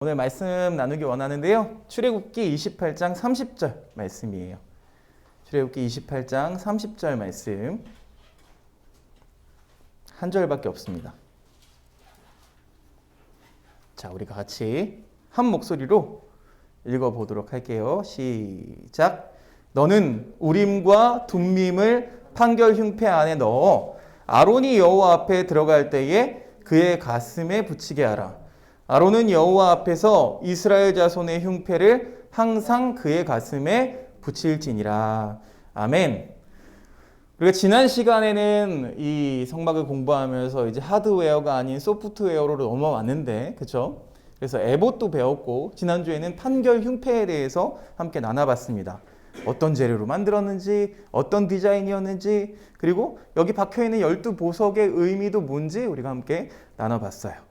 오늘 말씀 나누기 원하는데요. 출애굽기 28장 30절 말씀이에요. 출애굽기 28장 30절 말씀. 한 절밖에 없습니다. 자, 우리가 같이 한 목소리로 읽어보도록 할게요. 시작. 너는 우림과 둠밈을 판결 흉패 안에 넣어 아론이 여호와 앞에 들어갈 때에 그의 가슴에 붙이게 하라. 아론은 여호와 앞에서 이스라엘 자손의 흉패를 항상 그의 가슴에 붙일지니라. 아멘. 우리가 지난 시간에는 이 성막을 공부하면서 이제 하드웨어가 아닌 소프트웨어로 넘어왔는데, 그렇죠? 그래서 에봇도 배웠고, 지난주에는 판결 흉패에 대해서 함께 나눠봤습니다. 어떤 재료로 만들었는지, 어떤 디자인이었는지, 그리고 여기 박혀있는 12보석의 의미도 뭔지 우리가 함께 나눠봤어요.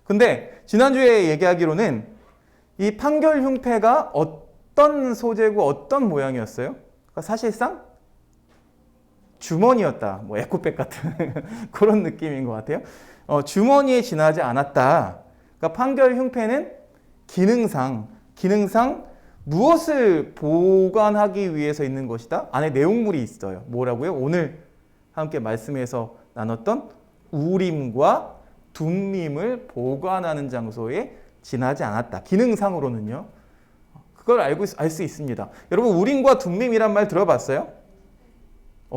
근데 지난주에 얘기하기로는 이 판결 흉패가 어떤 소재고 어떤 모양이었어요? 그러니까 사실상 주머니였다. 뭐 에코백 같은 그런 느낌인 것 같아요. 주머니에 지나지 않았다. 그러니까 판결 흉패는 기능상 무엇을 보관하기 위해서 있는 것이다? 안에 내용물이 있어요. 뭐라고요? 오늘 함께 말씀에서 나눴던 우림과 둠밈을 보관하는 장소에 지나지 않았다. 기능상으로는요. 그걸 알 수 있습니다. 여러분, 우림과 둠밈이란 말 들어봤어요?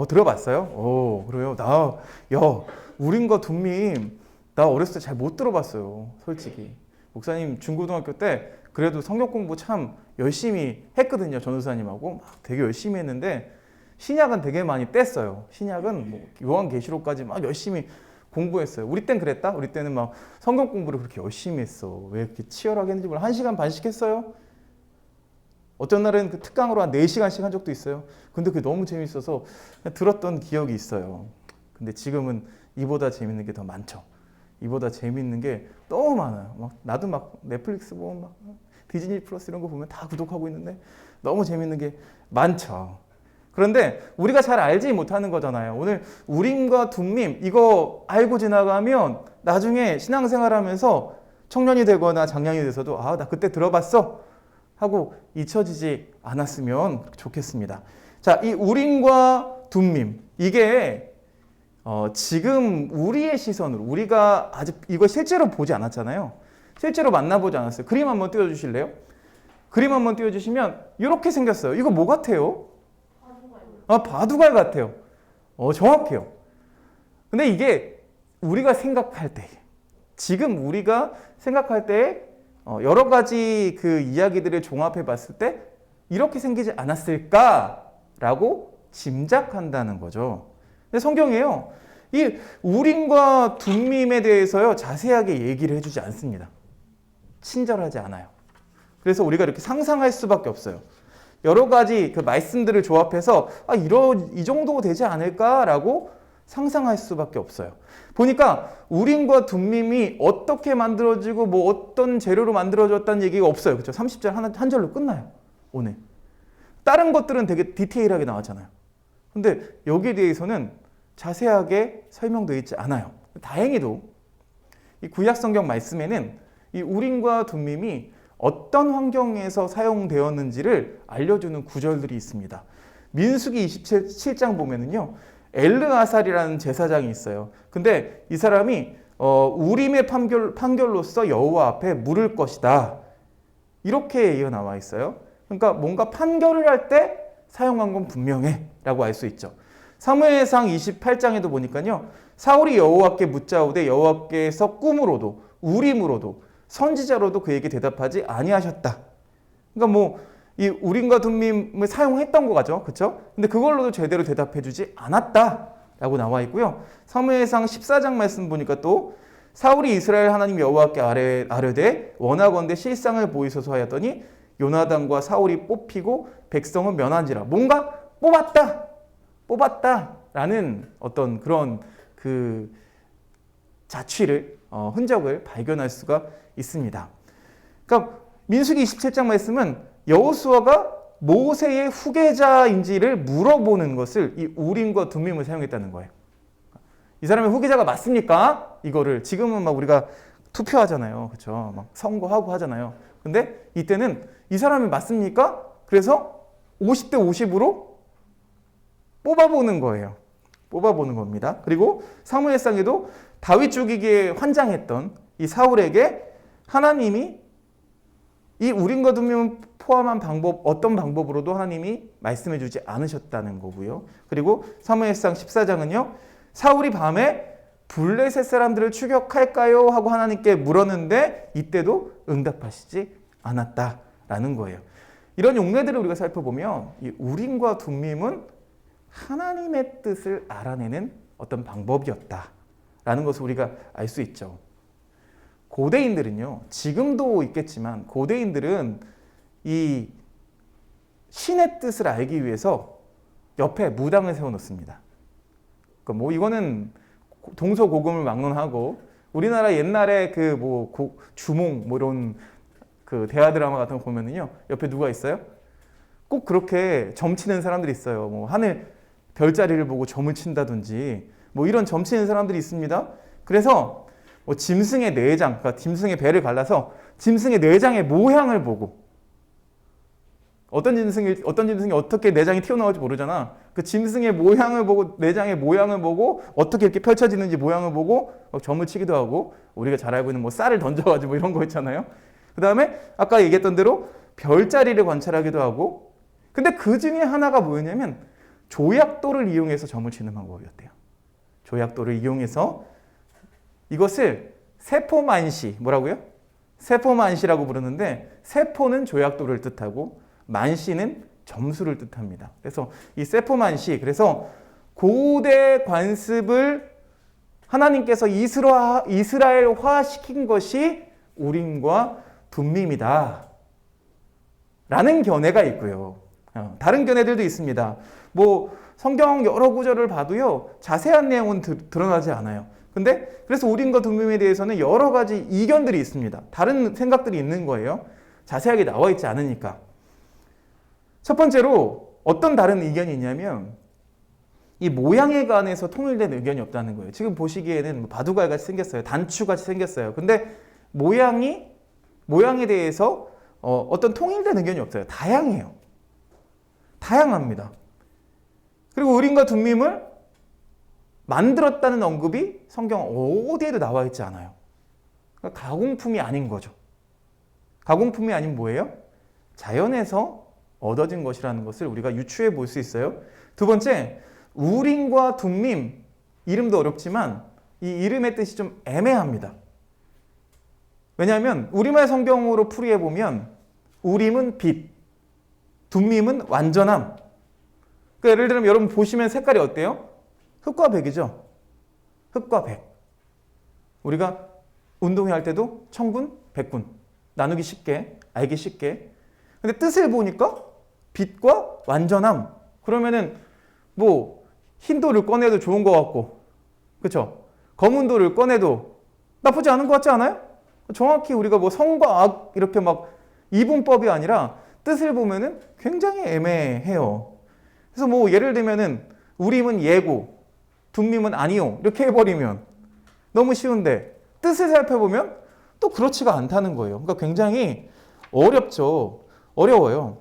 들어봤어요? 그래요? 우림과 둠밈, 나 어렸을 때 잘 못 들어봤어요. 솔직히. 목사님 중고등학교 때 그래도 성경 공부 참 열심히 했거든요. 전도사님하고. 막 되게 열심히 했는데, 신약은 되게 많이 뗐어요. 신약은 뭐 요한계시록까지 막 열심히 공부했어요. 우리 땐 그랬다? 우리 때는 막 성경 공부를 그렇게 열심히 했어. 왜 이렇게 치열하게 했는지 몰라. 1시간 반씩 했어요. 어떤 날은 그 특강으로 한 4시간씩 한 적도 있어요. 근데 그게 너무 재밌어서 들었던 기억이 있어요. 근데 지금은 이보다 재밌는 게 더 많죠. 이보다 재밌는 게 너무 많아요. 나도 막 넷플릭스 보면 막 디즈니 플러스 이런 거 보면 다 구독하고 있는데 너무 재밌는 게 많죠. 그런데 우리가 잘 알지 못하는 거잖아요. 오늘 우림과 둠밈 이거 알고 지나가면 나중에 신앙생활하면서 청년이 되거나 장년이 돼서도 나 그때 들어봤어 하고 잊혀지지 않았으면 좋겠습니다. 자, 이 우림과 둠밈 이게 지금 우리의 시선으로 우리가 아직 이걸 실제로 보지 않았잖아요. 실제로 만나보지 않았어요. 그림 한번 띄워주실래요? 그림 한번 띄워주시면 이렇게 생겼어요. 이거 뭐 같아요? 바둑알 같아요. 정확해요. 근데 이게 우리가 생각할 때, 지금 우리가 생각할 때 여러 가지 그 이야기들을 종합해 봤을 때 이렇게 생기지 않았을까라고 짐작한다는 거죠. 근데 성경이에요. 이 우림과 둠밈에 대해서요 자세하게 얘기를 해주지 않습니다. 친절하지 않아요. 그래서 우리가 이렇게 상상할 수밖에 없어요. 여러 가지 그 말씀들을 조합해서 이 정도 되지 않을까라고 상상할 수밖에 없어요. 보니까 우림과 둠밈이 어떻게 만들어지고 뭐 어떤 재료로 만들어졌다는 얘기가 없어요. 그렇죠? 30절 한 절로 끝나요. 오늘. 다른 것들은 되게 디테일하게 나왔잖아요. 근데 여기에 대해서는 자세하게 설명되어 있지 않아요. 다행히도 이 구약 성경 말씀에는 이 우림과 둠밈이 어떤 환경에서 사용되었는지를 알려주는 구절들이 있습니다. 민수기 27장 보면은요, 엘르아살이라는 제사장이 있어요. 근데 이 사람이 우림의 판결로서 여호와 앞에 물을 것이다. 이렇게 이어 나와 있어요. 그러니까 뭔가 판결을 할 때 사용한 건 분명해라고 알 수 있죠. 사무엘상 28장에도 보니까요, 사울이 여호와께 묻자오되 여호와께서 꿈으로도 우림으로도 선지자로도 그에게 대답하지 아니하셨다. 그러니까 뭐 이 우림과 둠밈을 사용했던 거죠, 그렇죠? 근데 그걸로도 제대로 대답해주지 않았다라고 나와 있고요. 사무엘상 14장 말씀 보니까 또 사울이 이스라엘 하나님 여호와께 아뢰되 원하건대 실상을 보이소서 하였더니 요나단과 사울이 뽑히고 백성은 면한지라. 뭔가 뽑았다라는 어떤 그런 그 자취를 흔적을 발견할 수가 있습니다. 그러니까 민수기 27장 말씀은 여호수아가 모세의 후계자인지를 물어보는 것을 이 우림과 둠밈을 사용했다는 거예요. 이 사람의 후계자가 맞습니까? 이거를 지금은 막 우리가 투표하잖아요. 그렇죠? 막 선거하고 하잖아요. 근데 이때는 이 사람이 맞습니까? 그래서 50대 50으로 뽑아보는 거예요. 뽑아보는 겁니다. 그리고 사무엘상에도 다윗 죽이기에 환장했던 이 사울에게 하나님이 이 우림과 둠밈을 포함한 방법, 어떤 방법으로도 하나님이 말씀해 주지 않으셨다는 거고요. 그리고 사무엘상 14장은요. 사울이 밤에 블레셋 사람들을 추격할까요? 하고 하나님께 물었는데 이때도 응답하시지 않았다라는 거예요. 이런 용례들을 우리가 살펴보면 이 우림과 둠밈은 하나님의 뜻을 알아내는 어떤 방법이었다라는 것을 우리가 알 수 있죠. 고대인들은요, 지금도 있겠지만 고대인들은 이 신의 뜻을 알기 위해서 옆에 무당을 세워놓습니다. 그러니까 뭐 이거는 동서고금을 막론하고 우리나라 옛날에 그 뭐 주몽 뭐 이런 그 대하 드라마 같은 거 보면은요, 옆에 누가 있어요? 꼭 그렇게 점치는 사람들이 있어요. 뭐 하늘 별자리를 보고 점을 친다든지 뭐 이런 점치는 사람들이 있습니다. 그래서 뭐 짐승의 내장, 그러니까 짐승의 배를 갈라서 짐승의 내장의 모양을 보고 어떤 짐승이 어떻게 내장이 튀어나올지 모르잖아. 그 짐승의 모양을 보고 내장의 모양을 보고 어떻게 이렇게 펼쳐지는지 모양을 보고 점을 치기도 하고 우리가 잘 알고 있는 뭐 쌀을 던져가지고 뭐 이런 거 있잖아요. 그 다음에 아까 얘기했던 대로 별자리를 관찰하기도 하고 근데 그 중에 하나가 뭐였냐면 조약돌을 이용해서 점을 치는 방법이었대요. 조약돌을 이용해서 이것을 세포만시, 뭐라고요? 세포만시라고 부르는데 세포는 조약돌을 뜻하고 만시는 점수를 뜻합니다. 그래서 이 세포만시, 그래서 고대 관습을 하나님께서 이스라엘화 시킨 것이 우림과 둠밈이다 라는 견해가 있고요. 다른 견해들도 있습니다. 뭐 성경 여러 구절을 봐도요, 자세한 내용은 드러나지 않아요. 근데 그래서 우림과 둠밈에 대해서는 여러 가지 이견들이 있습니다. 다른 생각들이 있는 거예요. 자세하게 나와 있지 않으니까. 첫 번째로 어떤 다른 의견이 있냐면 이 모양에 관해서 통일된 의견이 없다는 거예요. 지금 보시기에는 바둑알 같이 생겼어요. 단추 같이 생겼어요. 근데 모양에 대해서 어떤 통일된 의견이 없어요. 다양해요. 다양합니다. 그리고 우림과 둠밈을 만들었다는 언급이 성경 어디에도 나와 있지 않아요. 그러니까 가공품이 아닌 거죠. 가공품이 아닌 뭐예요? 자연에서 얻어진 것이라는 것을 우리가 유추해 볼 수 있어요. 두 번째, 우림과 둠밈, 이름도 어렵지만 이 이름의 뜻이 좀 애매합니다. 왜냐하면 우리말 성경으로 풀이해 보면 우림은 빛, 둠밈은 완전함. 그러니까 예를 들면 여러분 보시면 색깔이 어때요? 흑과 백이죠. 흑과 백. 우리가 운동회 할 때도 천군, 백군. 나누기 쉽게, 알기 쉽게. 근데 뜻을 보니까 빛과 완전함. 그러면은 뭐 흰 돌을 꺼내도 좋은 것 같고, 그렇죠? 검은 돌을 꺼내도 나쁘지 않은 것 같지 않아요? 정확히 우리가 뭐 성과 악 이렇게 막 이분법이 아니라 뜻을 보면은 굉장히 애매해요. 그래서 뭐 예를 들면은 우림은 예고, 둠밈은 아니요 이렇게 해버리면 너무 쉬운데 뜻을 살펴보면 또 그렇지가 않다는 거예요. 그러니까 굉장히 어렵죠. 어려워요.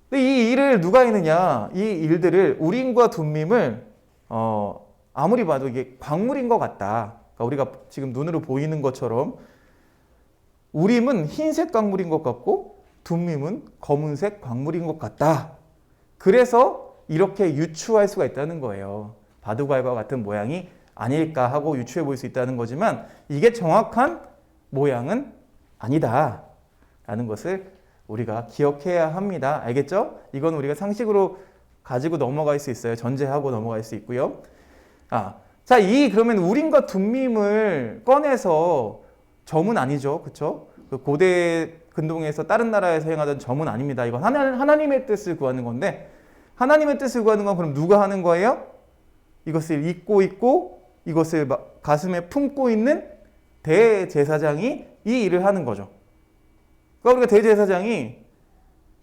근데 이 일을 누가 했느냐? 이 일들을 우림과 둠밈을 아무리 봐도 이게 광물인 것 같다. 그러니까 우리가 지금 눈으로 보이는 것처럼 우림은 흰색 광물인 것 같고 둠밈은 검은색 광물인 것 같다. 그래서 이렇게 유추할 수가 있다는 거예요. 바둑알과 같은 모양이 아닐까 하고 유추해 볼 수 있다는 거지만 이게 정확한 모양은 아니다 라는 것을 우리가 기억해야 합니다. 알겠죠? 이건 우리가 상식으로 가지고 넘어갈 수 있어요. 전제하고 넘어갈 수 있고요. 자, 그러면 우림과 둠밈을 꺼내서 점은 아니죠. 그렇죠? 그 고대 근동에서 다른 나라에서 행하던 점은 아닙니다. 이건 하나님의 뜻을 구하는 건데 하나님의 뜻을 구하는 건 그럼 누가 하는 거예요? 이것을 잊고 있고 이것을 가슴에 품고 있는 대제사장이 이 일을 하는 거죠. 그러니까 우리가 대제사장이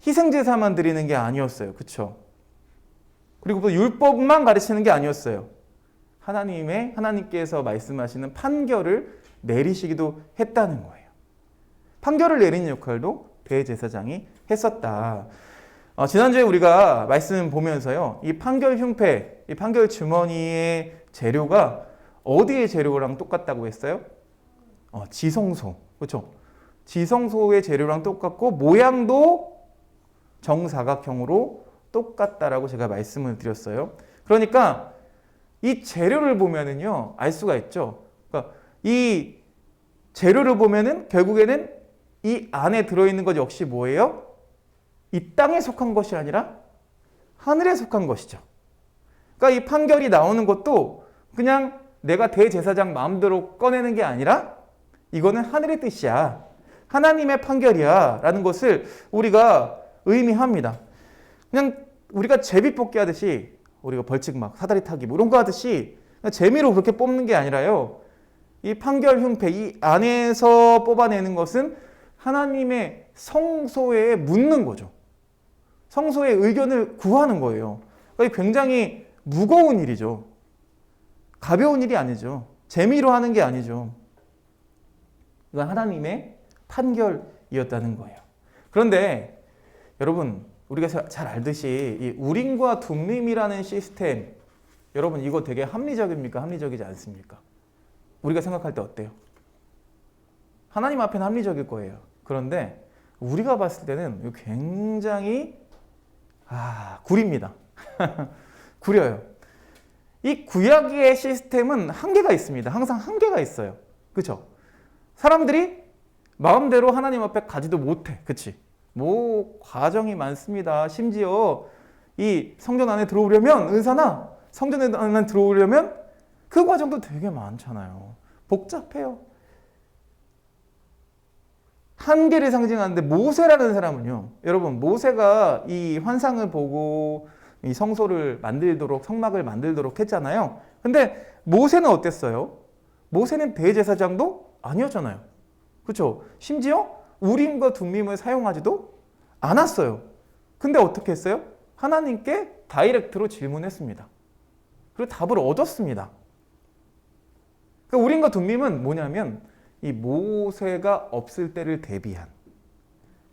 희생제사만 드리는 게 아니었어요. 그렇죠? 그리고 또 율법만 가르치는 게 아니었어요. 하나님께서 말씀하시는 판결을 내리시기도 했다는 거예요. 판결을 내리는 역할도 대제사장이 했었다. 지난주에 우리가 말씀 보면서요, 이 판결 흉패, 이 판결 주머니의 재료가 어디의 재료랑 똑같다고 했어요? 지성소, 그렇죠? 지성소의 재료랑 똑같고 모양도 정사각형으로 똑같다라고 제가 말씀을 드렸어요. 그러니까 이 재료를 보면은요, 알 수가 있죠. 그러니까 이 재료를 보면은 결국에는 이 안에 들어있는 것 역시 뭐예요? 이 땅에 속한 것이 아니라 하늘에 속한 것이죠. 그러니까 이 판결이 나오는 것도 그냥 내가 대제사장 마음대로 꺼내는 게 아니라 이거는 하늘의 뜻이야. 하나님의 판결이야. 라는 것을 우리가 의미합니다. 그냥 우리가 제비 뽑기 하듯이 우리가 벌칙 막 사다리 타기 뭐 이런 거 하듯이 재미로 그렇게 뽑는 게 아니라요. 이 판결 흉패, 이 안에서 뽑아내는 것은 하나님의 성소에 묻는 거죠. 성소의 의견을 구하는 거예요. 그러니까 굉장히 무거운 일이죠. 가벼운 일이 아니죠. 재미로 하는 게 아니죠. 이건 하나님의 판결이었다는 거예요. 그런데 여러분, 우리가 잘 알듯이 이 우림과 둠림이라는 시스템, 여러분 이거 되게 합리적입니까? 합리적이지 않습니까? 우리가 생각할 때 어때요? 하나님 앞에는 합리적일 거예요. 그런데 우리가 봤을 때는 이거 굉장히 구립니다. 구려요. 이 구약의 시스템은 한계가 있습니다. 항상 한계가 있어요. 그렇죠? 사람들이 마음대로 하나님 앞에 가지도 못해. 그치? 뭐 과정이 많습니다. 심지어 이 성전 안에 들어오려면, 은사나 성전 안에 들어오려면 그 과정도 되게 많잖아요. 복잡해요. 한계를 상징하는데 모세라는 사람은요, 여러분 모세가 이 환상을 보고 이 성소를 만들도록, 성막을 만들도록 했잖아요. 근데 모세는 어땠어요? 모세는 대제사장도 아니었잖아요. 그렇죠? 심지어 우림과 둠림을 사용하지도 않았어요. 근데 어떻게 했어요? 하나님께 다이렉트로 질문했습니다. 그리고 답을 얻었습니다. 그러니까 우림과 둠림은 뭐냐면 이 모세가 없을 때를 대비한,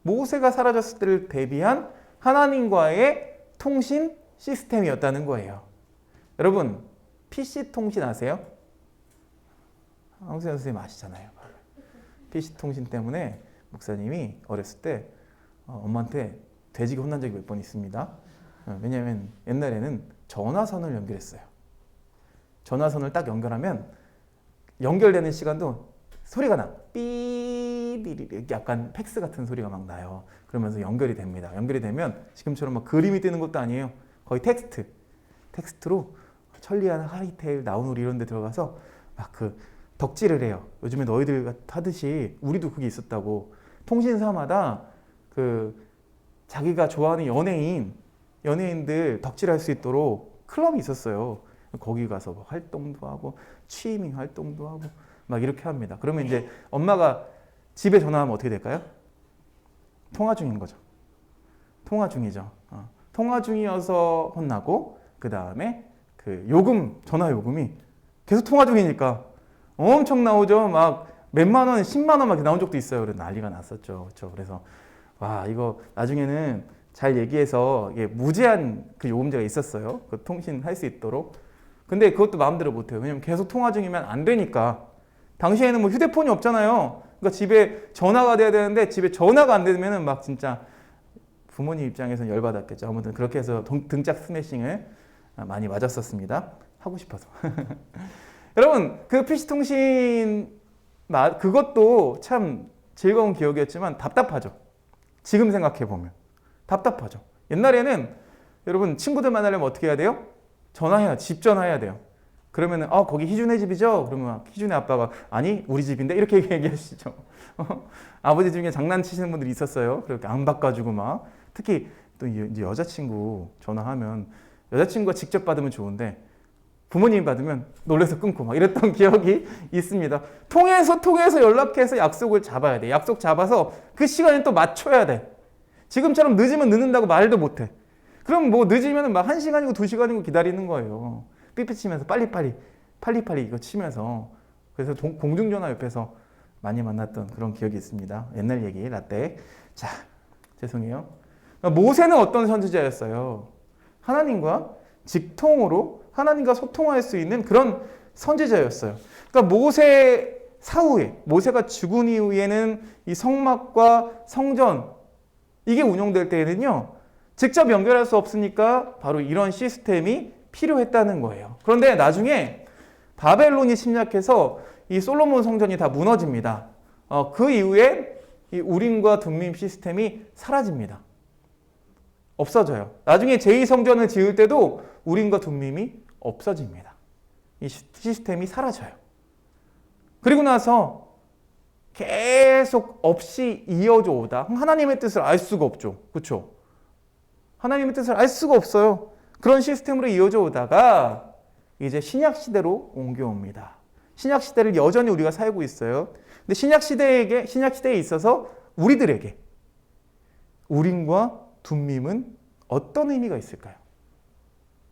모세가 사라졌을 때를 대비한 하나님과의 통신 시스템이었다는 거예요. 여러분, PC 통신 아세요? 황수연 선생님 아시잖아요. PC 통신 때문에 목사님이 어렸을 때 엄마한테 돼지게 혼난 적이 몇 번 있습니다. 왜냐하면 옛날에는 전화선을 연결했어요. 전화선을 딱 연결하면 연결되는 시간도 소리가 나. 삐리리 약간 팩스 같은 소리가 막 나요. 그러면서 연결이 됩니다. 연결이 되면 지금처럼 막 그림이 뜨는 것도 아니에요. 거의 텍스트로 천리안, 하리테일, 나우누리 이런 데 들어가서 막 그 덕질을 해요. 요즘에 너희들 하듯이 우리도 그게 있었다고. 통신사마다 그 자기가 좋아하는 연예인들 덕질할 수 있도록 클럽이 있었어요. 거기 가서 뭐 활동도 하고 취미밍 활동도 하고 막 이렇게 합니다. 그러면 이제 엄마가 집에 전화하면 어떻게 될까요? 통화 중인 거죠. 통화 중이죠. 통화 중이어서 혼나고, 그 다음에 그 전화 요금이 계속 통화 중이니까 엄청 나오죠. 막 몇만 원, 10만 원 막 나온 적도 있어요. 그래서 난리가 났었죠. 그렇죠. 그래서 와, 이거 나중에는 잘 얘기해서 이게 무제한 그 요금제가 있었어요. 그 통신할 수 있도록. 근데 그것도 마음대로 못해요. 왜냐면 계속 통화 중이면 안 되니까. 당시에는 뭐 휴대폰이 없잖아요. 그러니까 집에 전화가 돼야 되는데 집에 전화가 안 되면은 막 진짜 부모님 입장에서는 열받았겠죠. 아무튼 그렇게 해서 등짝 스매싱을 많이 맞았었습니다. 하고 싶어서. 여러분, 그 PC통신 그것도 참 즐거운 기억이었지만 답답하죠. 지금 생각해보면 답답하죠. 옛날에는 여러분 친구들 만나려면 어떻게 해야 돼요? 집 전화해야 돼요. 그러면은 거기 희준의 집이죠? 그러면 희준의 아빠가 아니 우리 집인데 이렇게 얘기하시죠. 아버지 중에 장난치시는 분들이 있었어요. 그렇게 안 바꿔주고 막. 특히 또 이제 여자친구 전화하면 여자친구가 직접 받으면 좋은데 부모님이 받으면 놀라서 끊고 막 이랬던 기억이 있습니다. 통해서 연락해서 약속을 잡아야 돼. 약속 잡아서 그 시간에 또 맞춰야 돼. 지금처럼 늦으면 늦는다고 말도 못해. 그럼 뭐 늦으면 막 1시간이고 2시간이고 기다리는 거예요. 삐삐 치면서 빨리빨리 이거 치면서 그래서 공중전화 옆에서 많이 만났던 그런 기억이 있습니다. 옛날 얘기 라떼. 자, 죄송해요. 모세는 어떤 선지자였어요? 하나님과 직통으로 하나님과 소통할 수 있는 그런 선지자였어요. 그러니까 모세 사후에, 모세가 죽은 이후에는 이 성막과 성전 이게 운영될 때에는요, 직접 연결할 수 없으니까 바로 이런 시스템이 필요했다는 거예요. 그런데 나중에 바벨론이 침략해서 이 솔로몬 성전이 다 무너집니다. 그 이후에 이 우림과 둠밈 시스템이 사라집니다. 없어져요. 나중에 제2성전을 지을 때도 우림과 둠밈이 없어집니다. 이 시스템이 사라져요. 그리고 나서 계속 없이 이어져 오다 하나님의 뜻을 알 수가 없죠. 그렇죠? 하나님의 뜻을 알 수가 없어요. 그런 시스템으로 이어져 오다가 이제 신약 시대로 옮겨옵니다. 신약 시대를 여전히 우리가 살고 있어요. 근데 신약 시대에 있어서 우리들에게 우림과 둠밈은 어떤 의미가 있을까요?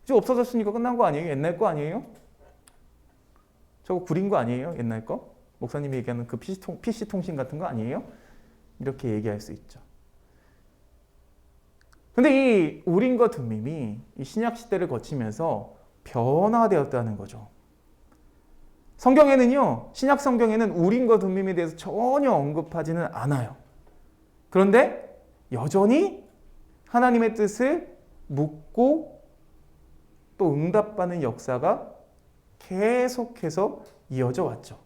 이제 없어졌으니까 끝난 거 아니에요? 옛날 거 아니에요? 저거 구린 거 아니에요? 옛날 거? 목사님이 얘기하는 그 PC 통신 같은 거 아니에요? 이렇게 얘기할 수 있죠. 근데 이 우림과 둠밈이 이 신약 시대를 거치면서 변화되었다는 거죠. 성경에는요, 신약 성경에는 우림과 둠밈에 대해서 전혀 언급하지는 않아요. 그런데 여전히 하나님의 뜻을 묻고 또 응답받는 역사가 계속해서 이어져 왔죠.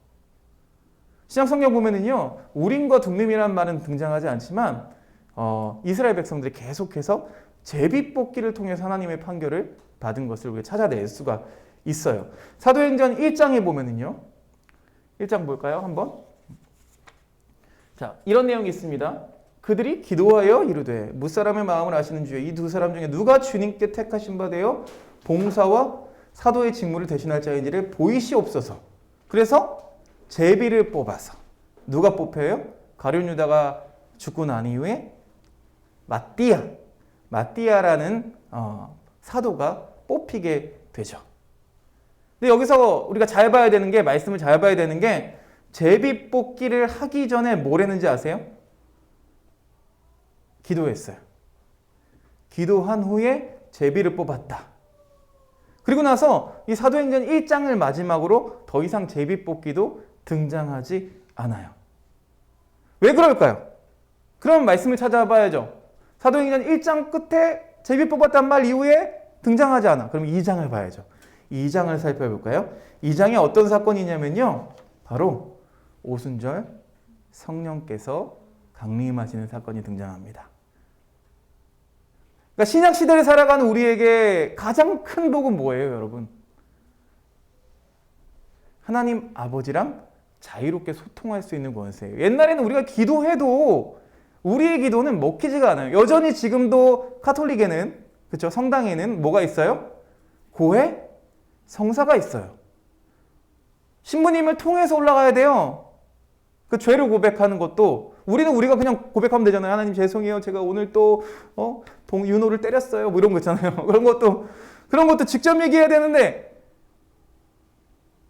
신약 성경 보면은요, 우림과 둠밈이라는 말은 등장하지 않지만 이스라엘 백성들이 계속해서 제비뽑기를 통해서 하나님의 판결을 받은 것을 우리가 찾아낼 수가 있어요. 사도행전 1장에 보면은요, 1장 볼까요? 한번. 자, 이런 내용이 있습니다. 그들이 기도하여 이르되 무사람의 마음을 아시는 주여 이 두 사람 중에 누가 주님께 택하신 바 되어 봉사와 사도의 직무를 대신할 자인지를 보이시옵소서. 그래서 제비를 뽑아서 누가 뽑혀요? 가룟 유다가 죽고 난 이후에 마띠아라는 사도가 뽑히게 되죠. 근데 여기서 우리가 잘 봐야 되는 게, 말씀을 잘 봐야 되는 게, 제비 뽑기를 하기 전에 뭘 했는지 아세요? 기도했어요. 기도한 후에 제비를 뽑았다. 그리고 나서 이 사도행전 1장을 마지막으로 더 이상 제비 뽑기도 등장하지 않아요. 왜 그럴까요? 그럼 말씀을 찾아봐야죠. 사도행전 1장 끝에 제비 뽑았단 말 이후에 등장하지 않아. 그럼 2장을 봐야죠. 2장을 살펴볼까요? 2장에 어떤 사건이 있냐면요, 바로 오순절 성령께서 강림하시는 사건이 등장합니다. 그러니까 신약 시대를 살아가는 우리에게 가장 큰 복은 뭐예요, 여러분? 하나님 아버지랑 자유롭게 소통할 수 있는 권세예요. 옛날에는 우리가 기도해도 우리의 기도는 먹히지가 않아요. 여전히 지금도 카톨릭에는, 그렇죠? 성당에는 뭐가 있어요? 고해 성사가 있어요. 신부님을 통해서 올라가야 돼요. 그 죄를 고백하는 것도 우리가 그냥 고백하면 되잖아요. 하나님 죄송해요. 제가 오늘 또 윤호를 때렸어요. 뭐 이런 거 있잖아요. 그런 것도 직접 얘기해야 되는데,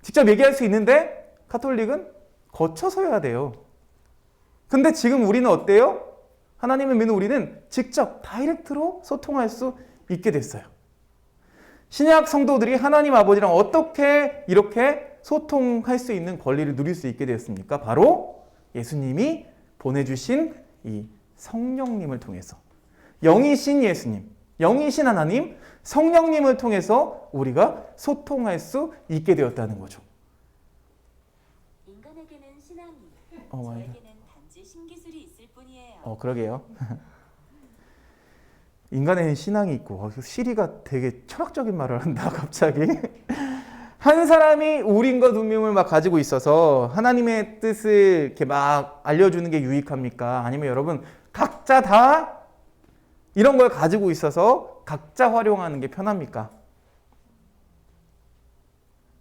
직접 얘기할 수 있는데 카톨릭은 거쳐서 해야 돼요. 근데 지금 우리는 어때요? 하나님을 믿는 우리는 직접 다이렉트로 소통할 수 있게 됐어요. 신약 성도들이 하나님 아버지랑 어떻게 이렇게 소통할 수 있는 권리를 누릴 수 있게 되었습니까? 바로 예수님이 보내주신 이 성령님을 통해서, 영이신 예수님, 영이신 하나님, 성령님을 통해서 우리가 소통할 수 있게 되었다는 거죠. 인간에게는 신앙이, 저에게는 단지 신기술이 있을 뿐이에요. 그러게요. 인간에는 신앙이 있고, 시리가 되게 철학적인 말을 한다, 갑자기. 한 사람이 우림과 둠밈을 막 가지고 있어서 하나님의 뜻을 이렇게 막 알려주는 게 유익합니까? 아니면 여러분, 각자 다 이런 걸 가지고 있어서 각자 활용하는 게 편합니까?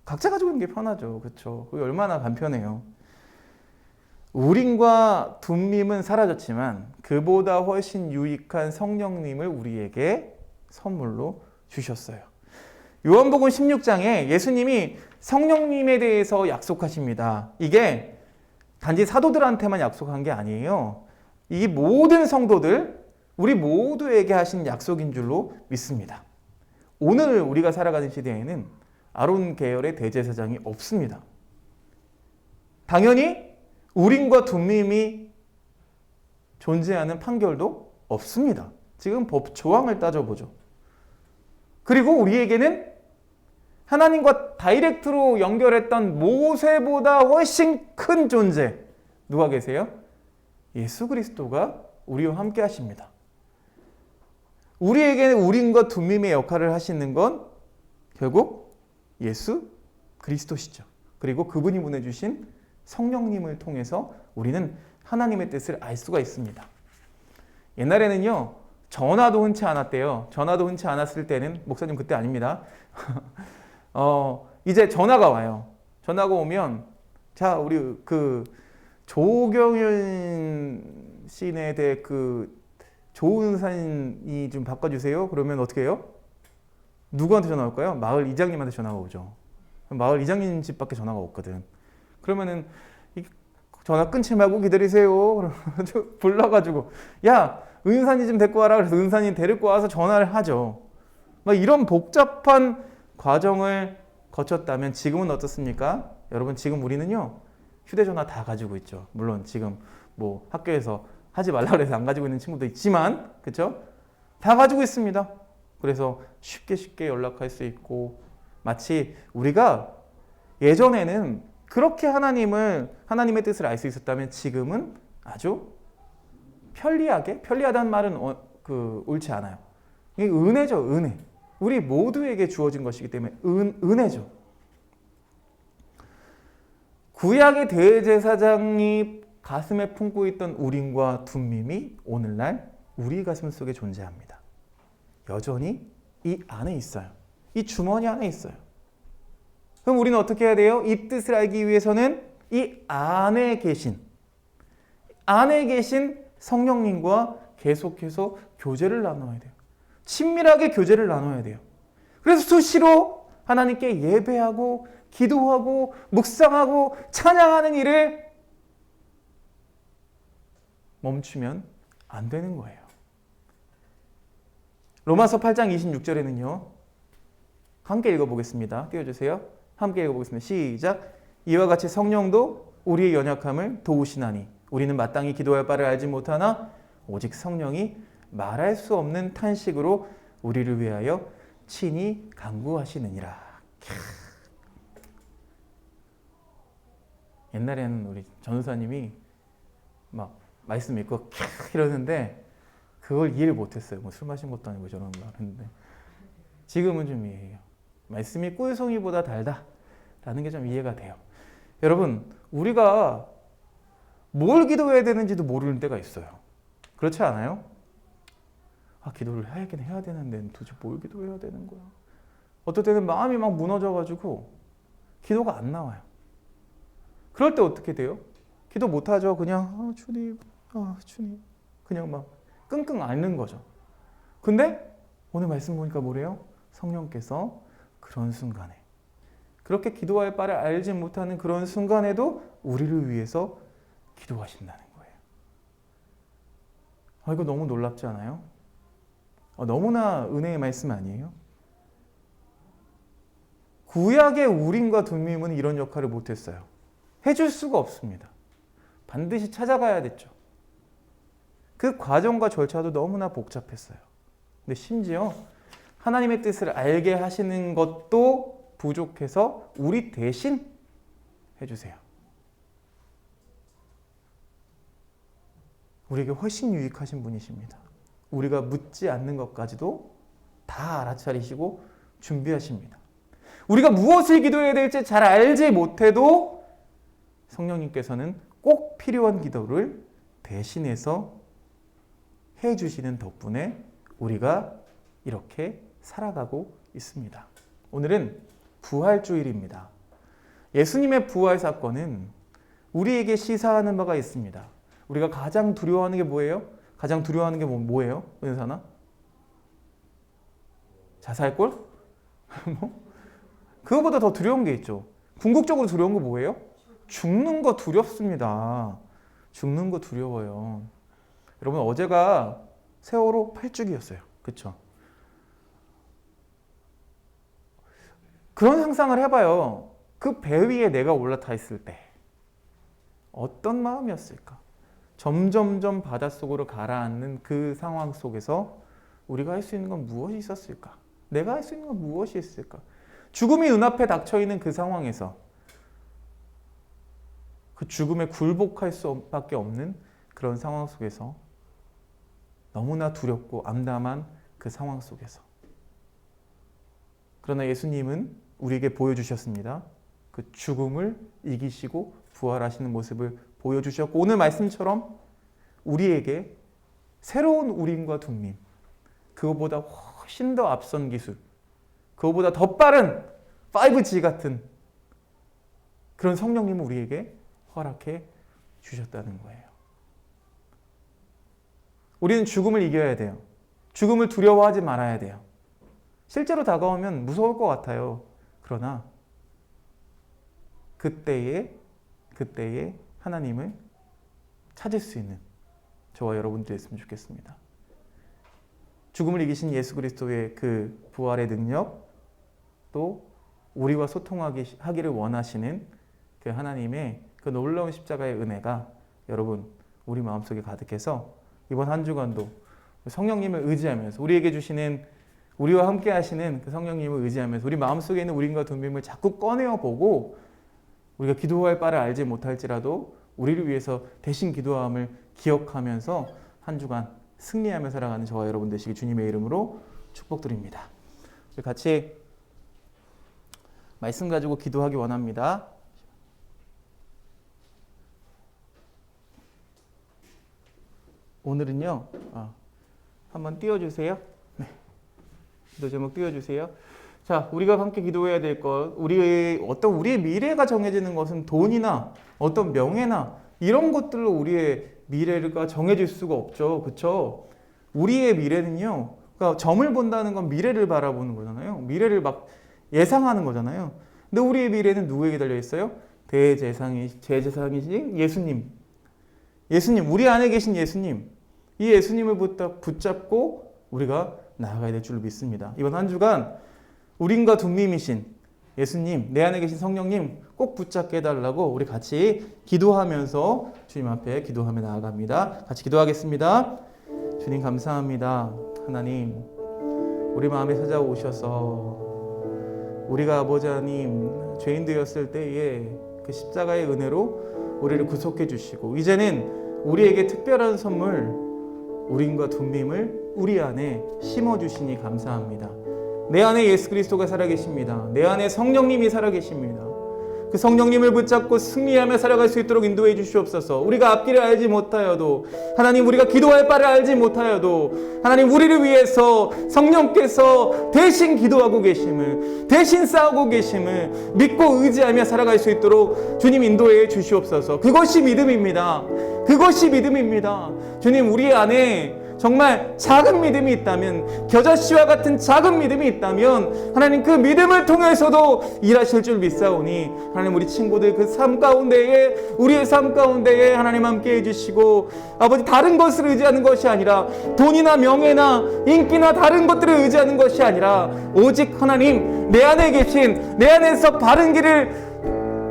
각자 가지고 있는 게 편하죠. 그렇죠? 그게 얼마나 간편해요. 우림과 둠밈은 사라졌지만 그보다 훨씬 유익한 성령님을 우리에게 선물로 주셨어요. 요한복음 16장에 예수님이 성령님에 대해서 약속하십니다. 이게 단지 사도들한테만 약속한 게 아니에요. 이 모든 성도들, 우리 모두에게 하신 약속인 줄로 믿습니다. 오늘 우리가 살아가는 시대에는 아론 계열의 대제사장이 없습니다. 당연히 우림과 둠밈이 존재하는 판결도 없습니다. 지금 법 조항을 따져보죠. 그리고 우리에게는 하나님과 다이렉트로 연결했던 모세보다 훨씬 큰 존재, 누가 계세요? 예수 그리스도가 우리와 함께 하십니다. 우리에게는 우림과 둠밈의 역할을 하시는 건 결국 예수 그리스도시죠. 그리고 그분이 보내주신 성령님을 통해서 우리는 하나님의 뜻을 알 수가 있습니다. 옛날에는요, 전화도 흔치 않았대요. 전화도 흔치 않았을 때는, 목사님 그때 아닙니다. 이제 전화가 와요. 전화가 오면, 자, 우리 그 조경윤 씨네 대 그 좋은 사인이 좀 바꿔주세요. 그러면 어떻게 해요? 누구한테 전화 올까요? 마을 이장님한테 전화가 오죠. 마을 이장님 집밖에 전화가 없거든. 그러면은 전화 끊지 말고 기다리세요. 불러가지고 야, 은산이 좀 데리고 와라. 그래서 은산이 데리고 와서 전화를 하죠. 막 이런 복잡한 과정을 거쳤다면 지금은 어떻습니까? 여러분, 지금 우리는요, 휴대전화 다 가지고 있죠. 물론 지금 뭐 학교에서 하지 말라 그래서 안 가지고 있는 친구도 있지만, 그렇죠? 다 가지고 있습니다. 그래서 쉽게 연락할 수 있고, 마치 우리가 예전에는 그렇게 하나님의 뜻을 알 수 있었다면 지금은 아주 편리하다는 말은 옳지 않아요. 이게 은혜죠, 은혜. 우리 모두에게 주어진 것이기 때문에 은혜죠. 구약의 대제사장이 가슴에 품고 있던 우림과 둠밈이 오늘날 우리 가슴 속에 존재합니다. 여전히 이 안에 있어요. 이 주머니 안에 있어요. 그럼 우리는 어떻게 해야 돼요? 이 뜻을 알기 위해서는 이 안에 계신 성령님과 계속해서 교제를 나눠야 돼요. 친밀하게 교제를 나눠야 돼요. 그래서 수시로 하나님께 예배하고 기도하고 묵상하고 찬양하는 일을 멈추면 안 되는 거예요. 로마서 8장 26절에는요. 함께 읽어보겠습니다. 띄워주세요. 함께 읽어보겠습니다. 시작. 이와 같이 성령도 우리의 연약함을 도우시나니 우리는 마땅히 기도할 바를 알지 못하나 오직 성령이 말할 수 없는 탄식으로 우리를 위하여 친히 간구하시느니라. 옛날에는 우리 전우사님이 막 말씀 읽고 이러는데 그걸 이해를 못했어요. 뭐 술 마신 것도 아니고 저런 말 했는데 지금은 좀 이해해요. 말씀이 꿀송이보다 달다라는 게 좀 이해가 돼요. 여러분, 우리가 뭘 기도해야 되는지도 모르는 때가 있어요. 그렇지 않아요? 기도를 하긴 해야 되는데 도대체 뭘 기도해야 되는 거야? 어떨 때는 마음이 막 무너져가지고 기도가 안 나와요. 그럴 때 어떻게 돼요? 기도 못하죠. 그냥 주님, 주님 그냥 막 끙끙 앓는 거죠. 근데 오늘 말씀 보니까 뭐래요? 성령께서 그런 순간에 그렇게 기도할 바를 알지 못하는 그런 순간에도 우리를 위해서 기도하신다는 거예요. 이거 너무 놀랍지 않아요? 너무나 은혜의 말씀 아니에요? 구약의 우림과 둠밈은 이런 역할을 못했어요. 해줄 수가 없습니다. 반드시 찾아가야 됐죠. 그 과정과 절차도 너무나 복잡했어요. 근데 심지어 하나님의 뜻을 알게 하시는 것도 부족해서 우리 대신 해주세요. 우리에게 훨씬 유익하신 분이십니다. 우리가 묻지 않는 것까지도 다 알아차리시고 준비하십니다. 우리가 무엇을 기도해야 될지 잘 알지 못해도 성령님께서는 꼭 필요한 기도를 대신해서 해주시는 덕분에 우리가 이렇게 살아가고 있습니다. 오늘은 부활주일입니다. 예수님의 부활 사건은 우리에게 시사하는 바가 있습니다. 우리가 가장 두려워하는 게 뭐예요? 가장 두려워하는 게 뭐예요? 은사나? 자살골? 그거보다 더 두려운 게 있죠. 궁극적으로 두려운 거 뭐예요? 죽는 거 두렵습니다. 죽는 거 두려워요. 여러분 어제가 세월호 8주기였어요. 그렇죠? 그런 상상을 해봐요. 그 배 위에 내가 올라타 있을 때 어떤 마음이었을까? 점점점 바닷속으로 가라앉는 그 상황 속에서 우리가 할 수 있는 건 무엇이 있었을까? 내가 할 수 있는 건 무엇이 있을까? 죽음이 눈앞에 닥쳐있는 그 상황에서 그 죽음에 굴복할 수밖에 없는 그런 상황 속에서 너무나 두렵고 암담한 그 상황 속에서 그러나 예수님은 우리에게 보여주셨습니다. 그 죽음을 이기시고 부활하시는 모습을 보여주셨고 오늘 말씀처럼 우리에게 새로운 우림과 둠림 그거보다 훨씬 더 앞선 기술 그거보다 더 빠른 5G 같은 그런 성령님을 우리에게 허락해 주셨다는 거예요. 우리는 죽음을 이겨야 돼요. 죽음을 두려워하지 말아야 돼요. 실제로 다가오면 무서울 것 같아요. 그러나 그때에 하나님을 찾을 수 있는 저와 여러분들이 됐으면 좋겠습니다. 죽음을 이기신 예수 그리스도의 그 부활의 능력 또 우리와 소통하기를 원하시는 그 하나님의 그 놀라운 십자가의 은혜가 여러분 우리 마음속에 가득해서 이번 한 주간도 성령님을 의지하면서 우리에게 주시는 우리와 함께 하시는 그 성령님을 의지하면서 우리 마음속에 있는 우림과 둠림을 자꾸 꺼내어 보고 우리가 기도할 바를 알지 못할지라도 우리를 위해서 대신 기도함을 기억하면서 한 주간 승리하며 살아가는 저와 여러분 되시기 주님의 이름으로 축복드립니다. 우리 같이 말씀 가지고 기도하기 원합니다. 오늘은요, 한번 띄워주세요. 네. 기도 제목 띄워주세요. 자, 우리가 함께 기도해야 될 것, 우리의 미래가 정해지는 것은 돈이나 어떤 명예나 이런 것들로 우리의 미래가 정해질 수가 없죠. 그렇죠? 우리의 미래는요, 그러니까 점을 본다는 건 미래를 바라보는 거잖아요. 미래를 막 예상하는 거잖아요. 근데 우리의 미래는 누구에게 달려 있어요? 제재상이신 예수님. 예수님, 우리 안에 계신 예수님. 이 예수님을 붙잡고 우리가 나아가야 될 줄 믿습니다. 이번 한 주간 우림과 둠림이신 예수님, 내 안에 계신 성령님 꼭 붙잡게 해달라고 우리 같이 기도하면서 주님 앞에 기도하며 나아갑니다. 같이 기도하겠습니다. 주님 감사합니다. 하나님, 우리 마음에 찾아오셔서 우리가 아버지 하나님 죄인 되었을 때에 그 십자가의 은혜로 우리를 구속해 주시고 이제는 우리에게 특별한 선물 우림과 둠림을 우리 안에 심어주시니 감사합니다. 내 안에 예수 그리스도가 살아계십니다. 내 안에 성령님이 살아계십니다. 그 성령님을 붙잡고 승리하며 살아갈 수 있도록 인도해 주시옵소서. 우리가 앞길을 알지 못하여도 하나님 우리가 기도할 바를 알지 못하여도 하나님 우리를 위해서 성령께서 대신 기도하고 계심을 대신 싸우고 계심을 믿고 의지하며 살아갈 수 있도록 주님 인도해 주시옵소서. 그것이 믿음입니다. 그것이 믿음입니다. 주님 우리 안에 정말 작은 믿음이 있다면 겨자씨와 같은 작은 믿음이 있다면 하나님 그 믿음을 통해서도 일하실 줄 믿사오니 하나님 우리 친구들 그 삶 가운데에 우리의 삶 가운데에 하나님 함께 해주시고 아버지 다른 것을 의지하는 것이 아니라 돈이나 명예나 인기나 다른 것들을 의지하는 것이 아니라 오직 하나님 내 안에 계신 내 안에서 바른 길을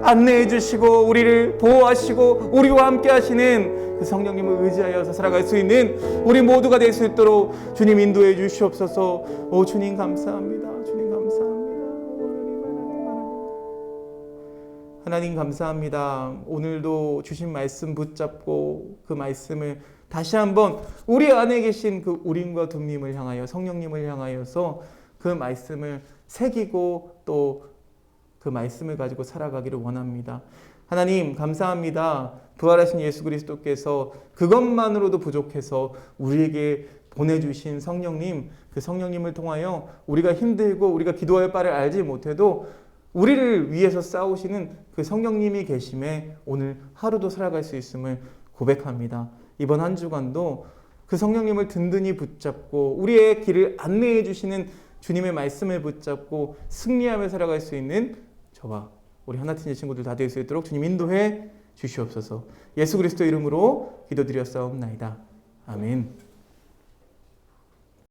안내해 주시고 우리를 보호하시고 우리와 함께 하시는 그 성령님을 의지하여서 살아갈 수 있는 우리 모두가 될 수 있도록 주님 인도해 주시옵소서. 오 주님 감사합니다. 주님 감사합니다. 하나님 감사합니다. 오늘도 주신 말씀 붙잡고 그 말씀을 다시 한번 우리 안에 계신 그 우림과 둠림을 향하여 성령님을 향하여서 그 말씀을 새기고 또 그 말씀을 가지고 살아가기를 원합니다. 하나님 감사합니다. 부활하신 예수 그리스도께서 그것만으로도 부족해서 우리에게 보내주신 성령님, 그 성령님을 통하여 우리가 힘들고 우리가 기도할 바를 알지 못해도 우리를 위해서 싸우시는 그 성령님이 계심에 오늘 하루도 살아갈 수 있음을 고백합니다. 이번 한 주간도 그 성령님을 든든히 붙잡고 우리의 길을 안내해 주시는 주님의 말씀을 붙잡고 승리하며 살아갈 수 있는 저와 우리 하나팀의 친구들 다 될 수 있도록 주님 인도해 주시옵소서. 예수 그리스도 이름으로 기도드렸사옵나이다. 아멘.